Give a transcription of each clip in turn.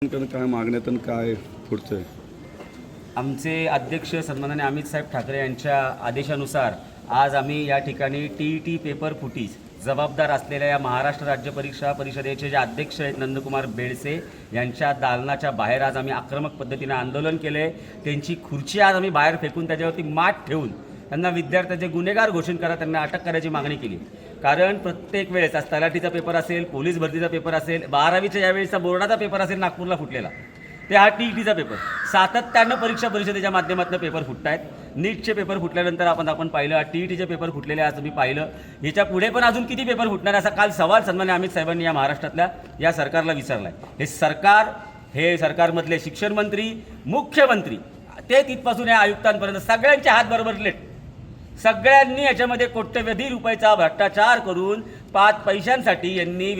काय मागण्यात काय पुढचं आहे? आमचे अध्यक्ष सन्माननीय अमित साहेब ठाकरे यांच्या आदेशानुसार आज आम्ही या ठिकाणी टी पेपर फुटीज जबाबदार असलेल्या या महाराष्ट्र राज्य परीक्षा परिषदेचे जे अध्यक्ष आहेत नंदकुमार बेडसे यांच्या दालनाच्या बाहेर आज आम्ही आक्रमक पद्धतीने आंदोलन केले। त्यांची खुर्ची आज आम्ही बाहेर फेकून त्याच्यावरती माठ ठेवून त्यांना विद्यार्थ्याचे गुन्हेगार घोषित करा, त्यांना अटक करायची मागणी केली। कारण प्रत्येक वेळेस आज तलाठीचा पेपर असेल, पोलीस भरतीचा पेपर असेल, 12वीच्या यावेळेचा बोर्डाचा पेपर असेल नागपूरला फुटलेला, ते हा टीचा पेपर सातत्यानं परीक्षा परिषदेच्या माध्यमातून पेपर फुटत आहेत। नीटचे पेपर फुटल्यानंतर आपण पाहिलं, टीईटीचे पेपर फुटलेले आज तुम्ही पाहिलं। ह्याच्या पुढे पण अजून किती पेपर फुटणार असा काल सवाल सन्माननीय अमित साहेबांनी या महाराष्ट्रातल्या या सरकारला विचारला आहे। हे सरकारमधले शिक्षण मंत्री, मुख्यमंत्री ते तिथपासून या आयुक्तांपर्यंत सगळ्यांचे हात बरोबर सगळ्यांनी याच्यामध्ये कोट्यवधी रुपयाचा भ्रष्टाचार करून 5 पैशांसाठी यांनी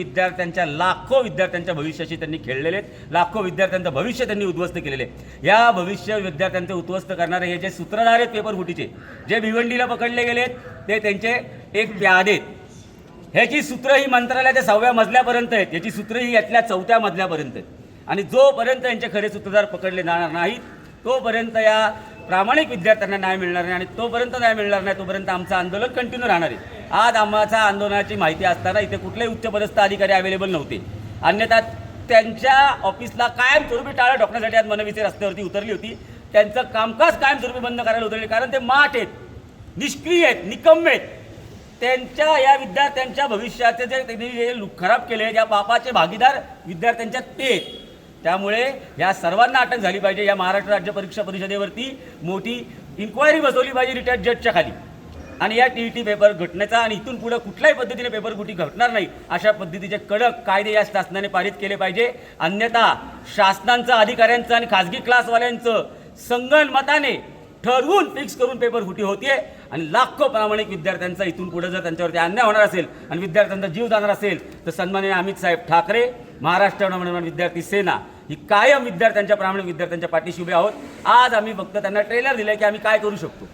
लाखो विद्यार्थ्यांच्या भविष्याशी त्यांनी खेळलेले आहेत, लाखो विद्यार्थ्यांचं भविष्य त्यांनी उद्ध्वस्त केलेले। या भविष्य विद्यार्थ्यांचे उद्ध्वस्त करणारे हे जे सूत्रधार आहेत पेपर फुटीचे, जे भिवंडीला पकडले गेलेत, ते त्यांचे एक प्यादे आहेत। ह्याची सूत्र ही मंत्रालयाच्या 6व्या मजल्यापर्यंत आहेत, याची सूत्र ही यातल्या 4थ्या मजल्यापर्यंत आहेत। आणि जोपर्यंत यांचे खरे सूत्रधार पकडले जाणार नाहीत तोपर्यंत या प्रामाणिक विद्यार्थ्यांना न्याय मिळणार नाही, आणि तोपर्यंत न्याय मिळणार नाही तोपर्यंत आमचं आंदोलन कंटिन्यू राहणार आहे। आज आम्हाला आंदोलनाची माहिती असताना इथे कुठलेही उच्चपदस्थ अधिकारी अवेलेबल नव्हते, अन्यथा त्यांच्या ऑफिसला कायमस्वरूपी टाळं ठोकण्यासाठी आज मनविचे रस्त्यावरती उतरली होती। त्यांचं कामकाज कायमस्वरूपी बंद करायला उतरले, कारण ते माठ आहेत, निष्क्रिय आहेत, निकम्मे आहेत। त्यांच्या या विद्यार्थ्यांच्या भविष्याचे जे त्यांनी खराब केले, या पापाचे भागीदार विद्यार्थ्यांच्या ते आहेत। त्यामुळे या सर्वांना अटक झाली पाहिजे। या महाराष्ट्र राज्य परीक्षा परिषदेवरती मोठी इन्क्वायरी बसवली पाहिजे रिटायर्ड जजच्या खाली, आणि या टी पेपर घटनेचा आणि इथून पुढे कुठल्याही पद्धतीने पेपर फुटी घटणार नाही अशा पद्धतीचे कडक कायदे या शासनाने पारित केले पाहिजे। अन्यथा शासनांचं, अधिकाऱ्यांचं आणि खाजगी क्लासवाल्यांचं संगनमताने ठरवून फिक्स करून पेपर फुटी होते, आणि लाखो प्रामाणिक विद्यार्थ्यांचा इथून पुढे जर त्यांच्यावरती अन्याय होणार असेल आणि विद्यार्थ्यांचा जीव जाणार असेल तर सन्माननीय अमित साहेब ठाकरे, महाराष्ट्र नवनिर्माण विद्यार्थी सेना ही कायम विद्यार्थ्यांच्या, प्रामाणिक विद्यार्थ्यांच्या पाठीशी उभे आहोत। आज आम्ही फक्त त्यांना ट्रेलर दिले की आम्ही काय करू शकतो।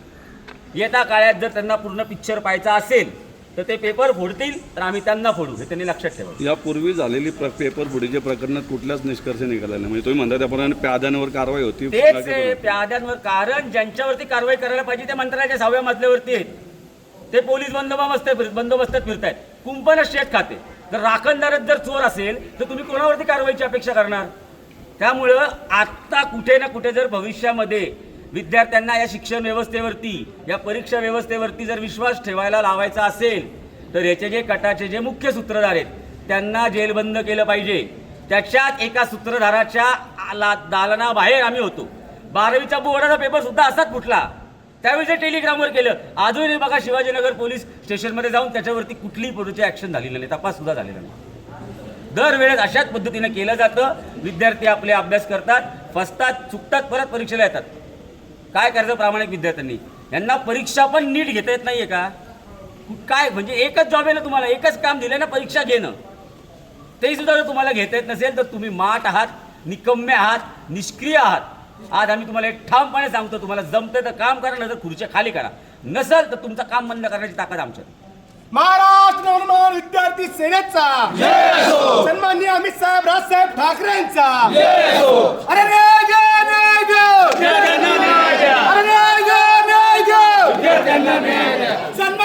येत्या काळात जर त्यांना पूर्ण पिक्चर पाहायचा असेल तर ते पेपर फोडतील, तर आम्ही त्यांना फोडू, हे त्यांनी लक्षात ठेवावं। यापूर्वी झालेली पेपर फुटीच्या प्रकरणात कुठल्याच निष्कर्ष निघाला नाही, म्हणजे तुम्ही म्हणता त्याप्रमाणे प्याद्यांवर कारवाई होती। तेच प्याद्यांवर, कारण ज्यांच्यावरती कारवाई करायला पाहिजे ते मंत्रालयाच्या 6व्या मजल्यावरती आहेत, ते पोलीस बंदोबस्तात फिरतायत, कुंपण शेत खाते। जर राखणदारच जर चोर असेल तर तुम्ही कोणावरती कारवाईची अपेक्षा करणार? त्यामुळं आत्ता कुठे ना कुठे जर भविष्यामध्ये विद्यार्थ्यांना या शिक्षण व्यवस्थेवरती, या परीक्षा व्यवस्थेवरती जर विश्वास ठेवायला लावायचा असेल तर याचे जे कटाचे जे मुख्य सूत्रधार आहेत त्यांना जेलबंद केलं पाहिजे। त्याच्यात एका सूत्रधाराच्या दालनाबाहेर आम्ही होतो। 12वीचा बोर्डाचा पेपर सुद्धा असाच फुटला, त्यावेळी ते टेलिग्रामवर केलं। अजूनही बघा शिवाजीनगर पोलीस स्टेशनमध्ये जाऊन त्याच्यावरती कुठलीही पुढची ॲक्शन झालेली नाही, तपास सुद्धा झालेला नाही। दरवेळेस अशाच पद्धतीने केलं जातं। विद्यार्थी आपले अभ्यास करतात, फसतात, चुकतात, परत परीक्षेला येतात। काय करायचं प्रामाणिक विद्यार्थ्यांनी? यांना परीक्षा पण नीट घेता येत नाहीये का? काय म्हणजे एकच जॉब आहे ना तुम्हाला, एकच काम दिलं ना परीक्षा घेणं, ते सुद्धा जर तुम्हाला घेता येत नसेल तर तुम्ही माठ आहात, निकम्मे आहात, निष्क्रिय आहात। आज आम्ही तुम्हाला एक ठामपणे सांगतो, तुम्हाला जमतं तर काम करा, नंतर खुर्च्या खाली करा, नसेल तर तुमचं काम बंद करण्याची ताकद आमच्यात। महाराष्ट्र नवनिर्माण विद्यार्थी सेनेचा सन्माननीय अमित साहेब, राजसाहेब ठाकरेंचा अरे न्याय द्या,